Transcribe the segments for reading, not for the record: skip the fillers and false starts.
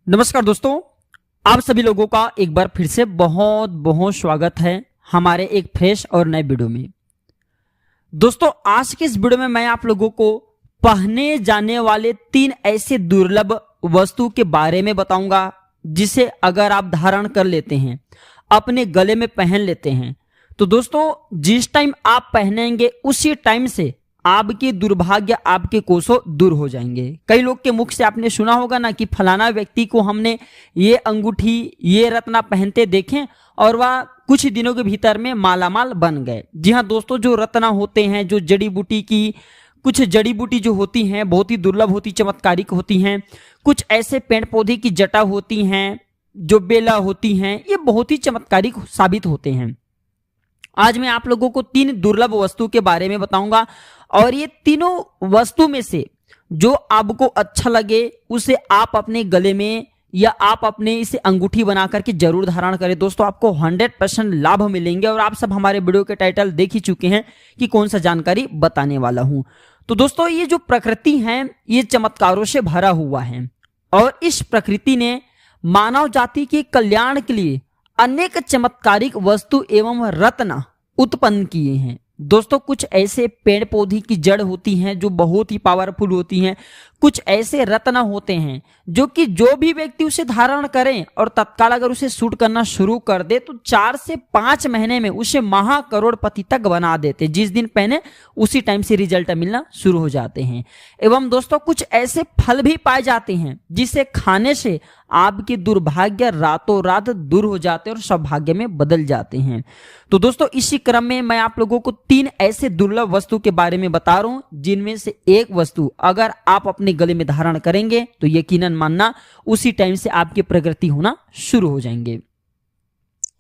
नमस्कार दोस्तों, आप सभी लोगों का एक बार फिर से बहुत बहुत स्वागत है हमारे एक फ्रेश और नए वीडियो में। दोस्तों, आज के इस वीडियो में मैं आप लोगों को पहने जाने वाले 3 ऐसे दुर्लभ वस्तु के बारे में बताऊंगा जिसे अगर आप धारण कर लेते हैं, अपने गले में पहन लेते हैं, तो दोस्तों जिस टाइम आप पहनेंगे उसी टाइम से आपके दुर्भाग्य, आपके कोसों दूर हो जाएंगे। कई लोग के मुख से आपने सुना होगा ना कि फलाना व्यक्ति को हमने ये अंगूठी, ये रत्ना पहनते देखें और वह कुछ ही दिनों के भीतर में मालामाल बन गए। जी हाँ दोस्तों, जो रत्ना होते हैं, जो जड़ी बूटी की कुछ जड़ी बूटी जो होती हैं बहुत ही दुर्लभ होती, चमत्कारिक होती हैं। कुछ ऐसे पेड़ पौधे की जटा होती हैं, जो बेला होती हैं, ये बहुत ही चमत्कारिक साबित होते हैं। आज मैं आप लोगों को 3 दुर्लभ वस्तु के बारे में बताऊंगा और ये तीनों वस्तु में से जो आपको अच्छा लगे उसे आप अपने गले में या आप अपने इसे अंगूठी बना करके जरूर धारण करें। दोस्तों, आपको 100% लाभ मिलेंगे और आप सब हमारे वीडियो के टाइटल देख ही चुके हैं कि कौन सा जानकारी बताने वाला हूं। तो दोस्तों, ये जो प्रकृति है ये चमत्कारों से भरा हुआ है और इस प्रकृति ने मानव जाति के कल्याण के लिए अनेक चमत्कारिक वस्तु एवं रत्न उत्पन्न किए हैं। दोस्तों, कुछ ऐसे पेड़ पौधे की जड़ होती हैं जो बहुत ही पावरफुल होती हैं। कुछ ऐसे रत्न होते हैं जो कि जो भी व्यक्ति उसे धारण करें और तत्काल अगर उसे सूट करना शुरू कर दे तो 4 से 5 महीने में उसे महाकरोड़पति तक बना देते। जिस दिन पहने उसी टाइम से रिजल्ट मिलना शुरू हो जाते हैं। एवं दोस्तों, कुछ ऐसे फल भी पाए जाते हैं जिसे खाने से आपके दुर्भाग्य रातों रात दूर हो जाते हैं और सौभाग्य में बदल जाते हैं। तो दोस्तों, इसी क्रम में मैं आप लोगों को 3 ऐसे दुर्लभ वस्तु के बारे में बता रहा हूं जिनमें से एक वस्तु अगर आप अपने गले में धारण करेंगे तो यकीनन मानना उसी टाइम से आपकी प्रगति होना शुरू हो जाएंगे।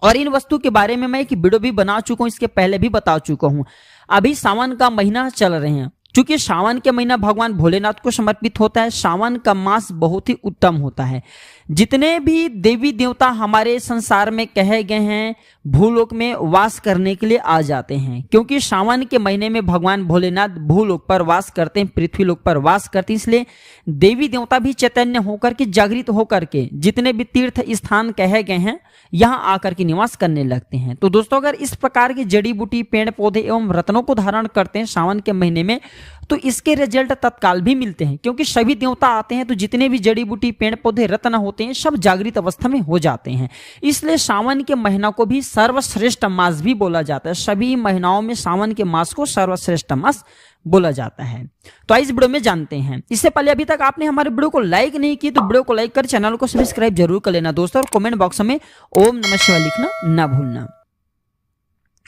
और इन वस्तु के बारे में मैं एक वीडियो भी बना चुका हूं, इसके पहले भी बता चुका हूं। अभी सावन का महीना चल रहे हैं, क्योंकि सावन के महीना भगवान भोलेनाथ को समर्पित होता है। सावन का मास बहुत ही उत्तम होता है। जितने भी देवी देवता हमारे संसार में कहे गए हैं भूलोक में वास करने के लिए आ जाते हैं, क्योंकि सावन के महीने में भगवान भोलेनाथ भूलोक पर वास करते हैं, पृथ्वी लोक पर वास करते हैं। इसलिए देवी देवता भी चैतन्य होकर के, जागृत होकर के जितने भी तीर्थ स्थान कहे गए हैं यहाँ आकर के निवास करने लगते हैं। तो दोस्तों, अगर इस प्रकार की जड़ी बूटी, पेड़ पौधे एवं रत्नों को धारण करते हैं सावन के महीने में तो इसके रिजल्ट तत्काल भी मिलते हैं, क्योंकि सभी देवता आते हैं तो जितने भी जड़ी बूटी, पेड़ पौधे, रत्न होते हैं सब जागृत अवस्था में हो जाते हैं। इसलिए सावन के महीना को भी सर्वश्रेष्ठ मास भी बोला जाता है। सभी महीनाओं में सावन के मास को सर्वश्रेष्ठ मास बोला जाता है। तो इस वीडियो में जानते हैं। इससे पहले अभी तक आपने हमारे वीडियो को लाइक नहीं की तो वीडियो को लाइक कर चैनल को सब्सक्राइब जरूर कर लेना दोस्तों, और कमेंट बॉक्स में ओम नमः शिवाय लिखना ना भूलना।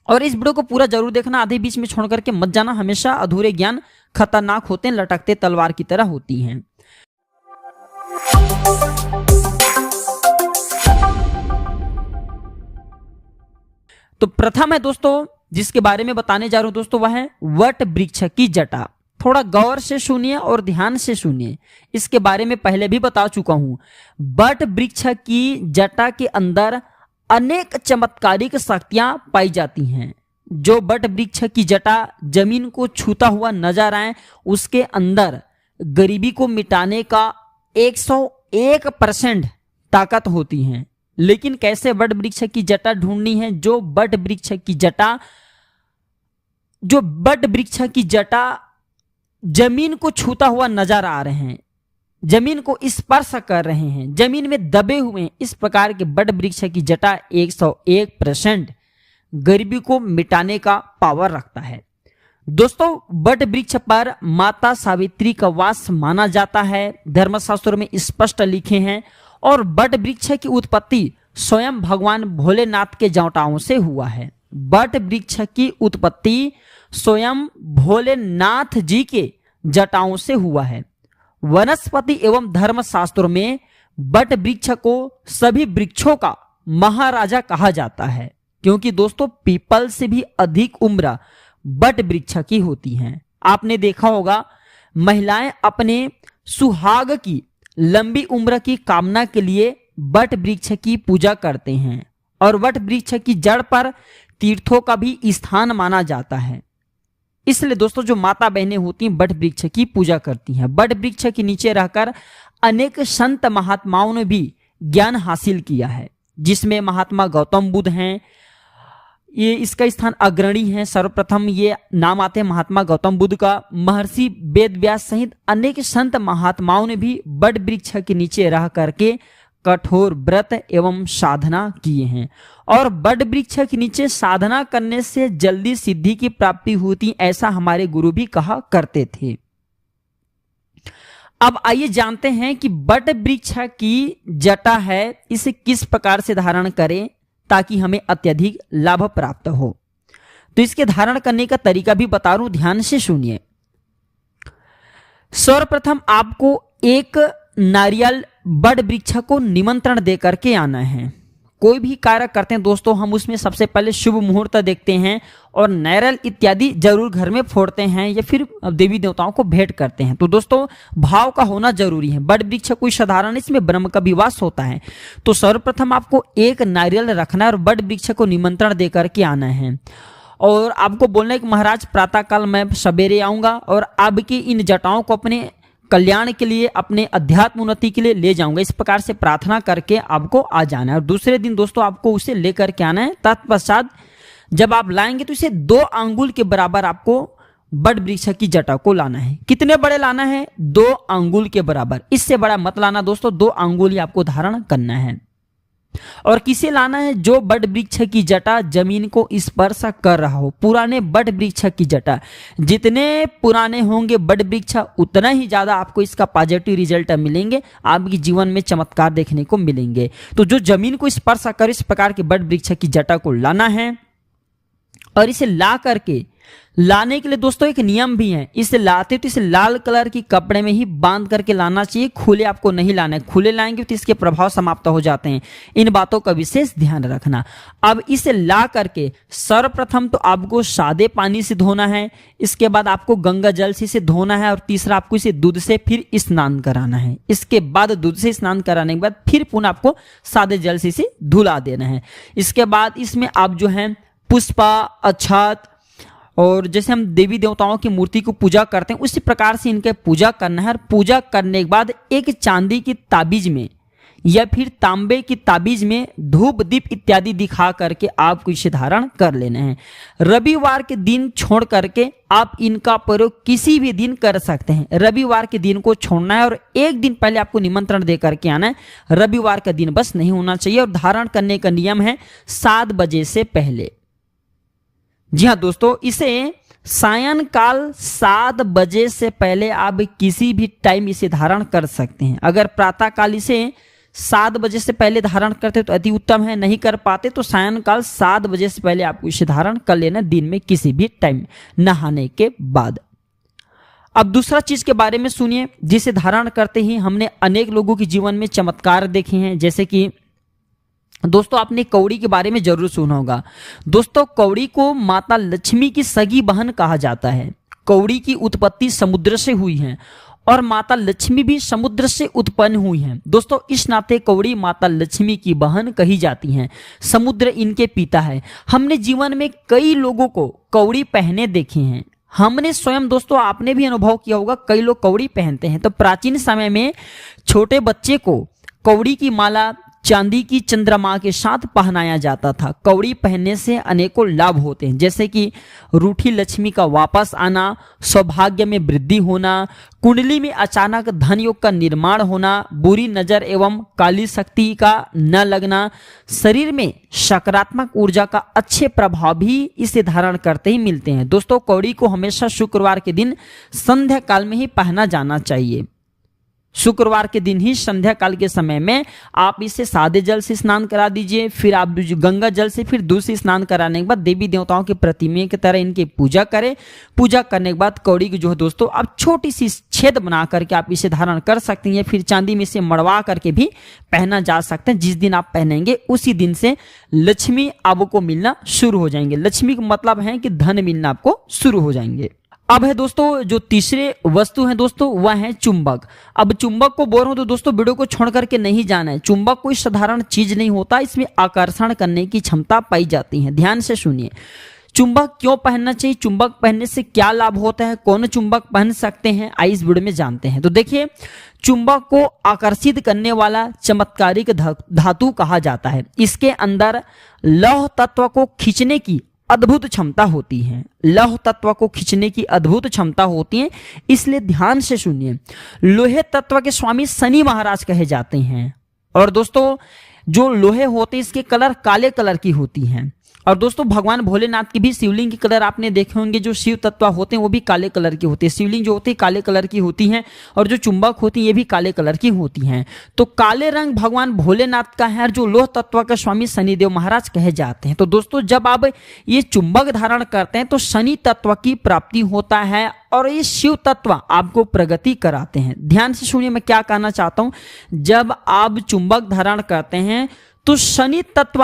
और इस वीडियो को पूरा जरूर देखना, आधे बीच में छोड़ करके मत जाना। हमेशा अधूरे ज्ञान खतरनाक होते हैं, लटकते तलवार की तरह होती हैं। तो प्रथम है दोस्तों जिसके बारे में बताने जा रहा हूं दोस्तों, वह है वट वृक्ष की जटा। थोड़ा गौर से सुनिए और ध्यान से सुनिए, इसके बारे में पहले भी बता चुका हूं। वट वृक्ष की जटा के अंदर अनेक चमत्कारिक शक्तियां पाई जाती हैं। जो वट वृक्ष की जटा जमीन को छूता हुआ नजर आए, उसके अंदर गरीबी को मिटाने का 101% ताकत होती है। लेकिन कैसे वट वृक्ष की जटा ढूंढनी है? जो वट वृक्ष की जटा जमीन को छूता हुआ नजर आ रहे हैं, जमीन को स्पर्श कर रहे हैं, जमीन में दबे हुए हैं, इस प्रकार के वट वृक्ष की जटा 101% गरीबी को मिटाने का पावर रखता है। दोस्तों, वट वृक्ष पर माता सावित्री का वास माना जाता है, धर्मशास्त्रों में स्पष्ट लिखे हैं। और वट वृक्ष की उत्पत्ति स्वयं भगवान भोलेनाथ के जटाओं से हुआ है। वट वृक्ष की उत्पत्ति स्वयं भोलेनाथ जी के जटाओं से हुआ है। वनस्पति एवं धर्मशास्त्रों में वट वृक्ष को सभी वृक्षों का महाराजा कहा जाता है, क्योंकि दोस्तों पीपल से भी अधिक उम्र वट वृक्ष की होती है। आपने देखा होगा महिलाएं अपने सुहाग की लंबी उम्र की कामना के लिए वट वृक्ष की पूजा करते हैं और वट वृक्ष की जड़ पर तीर्थों का भी स्थान माना जाता है। इसलिए दोस्तों जो माता बहनें होती हैं वट वृक्ष की पूजा करती हैं। वट वृक्ष के नीचे रहकर अनेक संत महात्माओं ने भी ज्ञान हासिल किया है, जिसमें महात्मा गौतम बुद्ध हैं, ये इसका स्थान अग्रणी है। सर्वप्रथम ये नाम आते हैं महात्मा गौतम बुद्ध का। महर्षि वेद व्यास सहित अनेक संत महात्माओं ने भी बड़ वृक्ष के नीचे रह करके कठोर व्रत एवं साधना किए हैं, और बड़ वृक्ष के नीचे साधना करने से जल्दी सिद्धि की प्राप्ति होती, ऐसा हमारे गुरु भी कहा करते थे। अब आइए जानते हैं कि बड़ वृक्ष की जटा है, इसे किस प्रकार से धारण करें ताकि हमें अत्यधिक लाभ प्राप्त हो। तो इसके धारण करने का तरीका भी बता रहा हूं, ध्यान से सुनिए। सर्वप्रथम आपको एक नारियल बड़ वृक्ष को निमंत्रण दे करके आना है। कोई भी कार्य करते हैं दोस्तों, हम उसमें सबसे पहले शुभ मुहूर्त देखते हैं और नारियल इत्यादि जरूर घर में फोड़ते हैं या फिर देवी देवताओं को भेंट करते हैं। तो दोस्तों भाव का होना जरूरी है। बड़ वृक्ष कोई साधारण, इसमें ब्रह्म का विवास होता है। तो सर्वप्रथम आपको एक नारियल रखना है और बड़ वृक्ष को निमंत्रण दे करके आना है, और आपको बोलना है कि महाराज प्रातःकाल मैं सवेरे आऊंगा और आपकी इन जटाओं को अपने कल्याण के लिए, अपने अध्यात्म उन्नति के लिए ले जाऊंगा। इस प्रकार से प्रार्थना करके आपको आ जाना है, और दूसरे दिन दोस्तों आपको उसे लेकर के आना है। तत्पश्चात जब आप लाएंगे तो इसे 2 अंगुल के बराबर आपको बड़ वृक्ष की जटा को लाना है। कितने बड़े लाना है? 2 अंगुल के बराबर, इससे बड़ा मत लाना दोस्तों। 2 अंगुल ही आपको धारण करना है। और किसे लाना है? जो बड़ वृक्ष की जटा जमीन को स्पर्श कर रहा हो। पुराने बड़ वृक्ष की जटा, जितने पुराने होंगे बड़ वृक्ष उतना ही ज्यादा आपको इसका पॉजिटिव रिजल्ट मिलेंगे, आपके जीवन में चमत्कार देखने को मिलेंगे। तो जो जमीन को स्पर्श कर इस प्रकार के बड़ वृक्ष की जटा को लाना है, और इसे ला करके लाने के लिए दोस्तों एक नियम भी है। इसे लाते तो इसे लाल कलर की कपड़े में ही बांध करके लाना चाहिए, खुले आपको नहीं लाना है। खुले लाएंगे तो इसके प्रभाव समाप्त हो जाते हैं। इन बातों का विशेष ध्यान रखना। अब इसे ला करके सर्वप्रथम तो आपको सादे पानी से धोना है, इसके बाद आपको गंगा जल से इसे धोना है, और तीसरा आपको इसे दूध से फिर स्नान कराना है। इसके बाद दूध से स्नान कराने के बाद फिर पुनः आपको सादे जल से इसे धुला देना है। इसके बाद इसमें आप जो है पुष्पा, अक्षत, और जैसे हम देवी देवताओं की मूर्ति को पूजा करते हैं उसी प्रकार से इनके पूजा करना है। और पूजा करने के बाद एक चांदी की ताबीज में या फिर तांबे की ताबीज में धूप दीप इत्यादि दिखा करके आपको इसे धारण कर लेना है। रविवार के दिन छोड़ करके आप इनका प्रयोग किसी भी दिन कर सकते हैं। रविवार के दिन को छोड़ना है, और एक दिन पहले आपको निमंत्रण दे करके आना है। रविवार का दिन बस नहीं होना चाहिए। और धारण करने का नियम है 7 बजे से पहले। जी हाँ दोस्तों, इसे सायंकाल 7 बजे से पहले आप किसी भी टाइम इसे धारण कर सकते हैं। अगर प्रातःकाल इसे 7 बजे से पहले धारण करते तो अति उत्तम है, नहीं कर पाते तो सायंकाल 7 बजे से पहले आपको इसे धारण कर लेना, दिन में किसी भी टाइम नहाने के बाद। अब दूसरा चीज के बारे में सुनिए, जिसे धारण करते ही हमने अनेक लोगों के जीवन में चमत्कार देखे हैं। जैसे कि दोस्तों आपने कौड़ी के बारे में जरूर सुना होगा। दोस्तों कौड़ी को माता लक्ष्मी की सगी बहन कहा जाता है। कौड़ी की उत्पत्ति समुद्र से हुई है और माता लक्ष्मी भी समुद्र से उत्पन्न हुई हैं। दोस्तों इस नाते कौड़ी माता लक्ष्मी की बहन कही जाती हैं। समुद्र इनके पिता है। हमने जीवन में कई लोगों को कौड़ी पहने देखे हैं। हमने स्वयं दोस्तों, आपने भी अनुभव किया होगा, कई लोग कौड़ी पहनते हैं। तो प्राचीन समय में छोटे बच्चे को कौड़ी की माला चांदी की चंद्रमा के साथ पहनाया जाता था। कौड़ी पहनने से अनेकों लाभ होते हैं, जैसे कि रूठी लक्ष्मी का वापस आना, सौभाग्य में वृद्धि होना, कुंडली में अचानक धन योग का निर्माण होना, बुरी नजर एवं काली शक्ति का न लगना, शरीर में सकारात्मक ऊर्जा का अच्छे प्रभाव भी इसे धारण करते ही मिलते हैं। दोस्तों कौड़ी को हमेशा शुक्रवार के दिन संध्या काल में ही पहना जाना चाहिए। शुक्रवार के दिन ही संध्या काल के समय में आप इसे सादे जल से स्नान करा दीजिए, फिर आप गंगा जल से फिर दूध से स्नान कराने के बाद देवी देवताओं की प्रतिमा की तरह इनकी पूजा करें। पूजा करने के बाद कौड़ी की जो है दोस्तों आप छोटी सी छेद बना करके आप इसे धारण कर सकते हैं, फिर चांदी में से मड़वा करके भी पहना जा सकते हैं। जिस दिन आप पहनेंगे उसी दिन से लक्ष्मी आपको मिलना शुरू हो जाएंगे। लक्ष्मी का मतलब है कि धन मिलना आपको शुरू हो जाएंगे। अब है दोस्तों जो तीसरे वस्तु है दोस्तों वह है चुंबक। अब चुंबक को बोल रहा हूं तो दोस्तों वीडियो को छोड़ करके नहीं जाना है। चुंबक कोई साधारण चीज नहीं होता, इसमें आकर्षण करने की क्षमता पाई जाती है। ध्यान से सुनिए, चुंबक क्यों पहनना चाहिए, चुंबक पहनने से क्या लाभ होता है, कौन चुंबक पहन सकते हैं, आइए इस वीडियो में जानते हैं। तो देखिए, चुंबक को आकर्षित करने वाला चमत्कारिक धातु कहा जाता है। इसके अंदर लौह तत्व को खींचने की अद्भुत क्षमता होती है, लौह तत्व को खींचने की अद्भुत क्षमता होती है, इसलिए ध्यान से सुनिए। लोहे तत्व के स्वामी शनि महाराज कहे जाते हैं। और दोस्तों, जो लोहे होते हैं इसके कलर काले कलर की होती हैं। और दोस्तों, भगवान भोलेनाथ की भी शिवलिंग के कलर आपने देखे होंगे, जो शिव तत्व होते हैं वो भी काले कलर की होती है। शिवलिंग जो होती है काले कलर की होती हैं, और जो चुंबक होती है ये भी काले कलर की होती हैं। तो काले रंग भगवान भोलेनाथ का है, जो लोह तत्व का स्वामी शनिदेव महाराज कहे जाते हैं। तो दोस्तों, जब आप ये चुंबक धारण करते हैं तो शनि तत्व की प्राप्ति होता है, और ये शिव तत्व आपको प्रगति कराते हैं। ध्यान से सुनिए मैं क्या कहना चाहता हूं। जब आप चुंबक धारण करते हैं तो शनि तत्व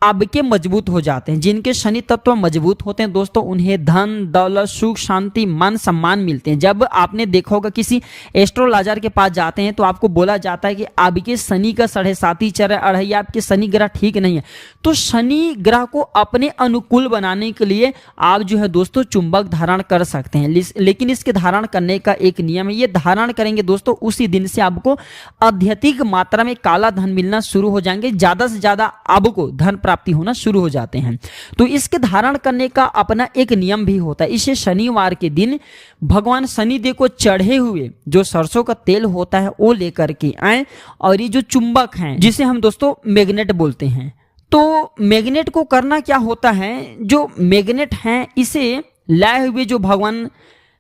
आपके मजबूत हो जाते हैं। जिनके शनि तत्व मजबूत होते हैं दोस्तों, उन्हें धन दौलत सुख शांति मान सम्मान मिलते हैं। जब आपने देखा होगा किसी एस्ट्रोलॉजर के पास जाते हैं तो आपको बोला जाता है कि आपके शनि का 7.5 चर है, आपके शनि ग्रह ठीक नहीं है। तो शनि ग्रह को अपने अनुकूल बनाने के लिए आप जो है दोस्तों चुंबक धारण कर सकते हैं। लेकिन इसके धारण करने का एक नियम है, ये धारण करेंगे दोस्तों उसी दिन से आपको अत्यधिक मात्रा में काला धन मिलना शुरू हो जाएंगे, ज्यादा से ज्यादा आपको धन प्राप्ति होना शुरू हो जाते हैं। तो इसके धारण करने का अपना एक नियम भी होता है। इसे शनिवार के दिन भगवान शनिदेव को चढ़े हुए जो सरसों का तेल होता है वो लेकर के आए, और ये जो चुंबक है जिसे हम दोस्तों मैग्नेट बोलते हैं, तो मैग्नेट को करना क्या होता है, जो मैग्नेट है इसे लाए हुए जो भगवान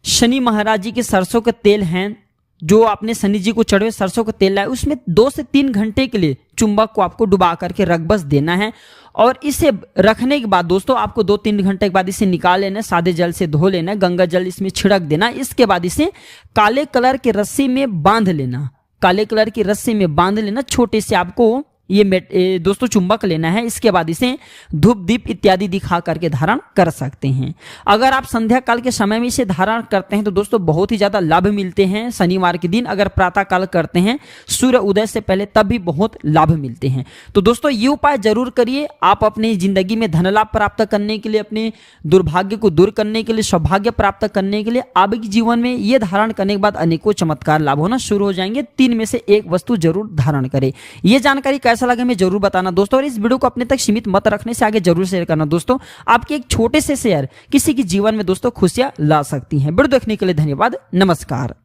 शनि महाराज जी के सरसों का तेल हैं, जो आपने शनि जी को चढ़े सरसों का तेल लाए, उसमें 2 से 3 घंटे के लिए चुंबक को आपको डुबा करके रख बस देना है। और इसे रखने के बाद दोस्तों आपको 2-3 घंटे के बाद इसे निकाल लेना, सादे जल से धो लेना, गंगा जल इसमें छिड़क देना। इसके बाद इसे काले कलर की रस्सी में बांध लेना, काले कलर की रस्सी में बांध लेना। छोटे से आपको ये दोस्तों चुंबक लेना है। इसके बाद इसे धूप दीप इत्यादि दिखा करके धारण कर सकते हैं। अगर आप संध्या काल के समय में इसे धारण करते हैं तो दोस्तों बहुत ही ज्यादा लाभ मिलते हैं। शनिवार के दिन अगर प्रातः काल करते हैं सूर्य उदय से पहले, तब भी बहुत लाभ मिलते हैं। तो दोस्तों ये उपाय जरूर करिए। आप अपनी जिंदगी में धन लाभ प्राप्त करने के लिए, अपने दुर्भाग्य को दूर करने के लिए, सौभाग्य प्राप्त करने के लिए आपके जीवन में ये धारण करने के बाद अनेकों चमत्कार लाभ होना शुरू हो जाएंगे। 3 में से एक वस्तु जरूर धारण करें। ये जानकारी कैसा लगा हमें जरूर बताना दोस्तों, और इस वीडियो को अपने तक सीमित मत रखने से आगे जरूर शेयर करना दोस्तों। आपके एक छोटे से शेयर किसी के जीवन में दोस्तों खुशियां ला सकती हैं। वीडियो देखने के लिए धन्यवाद, नमस्कार।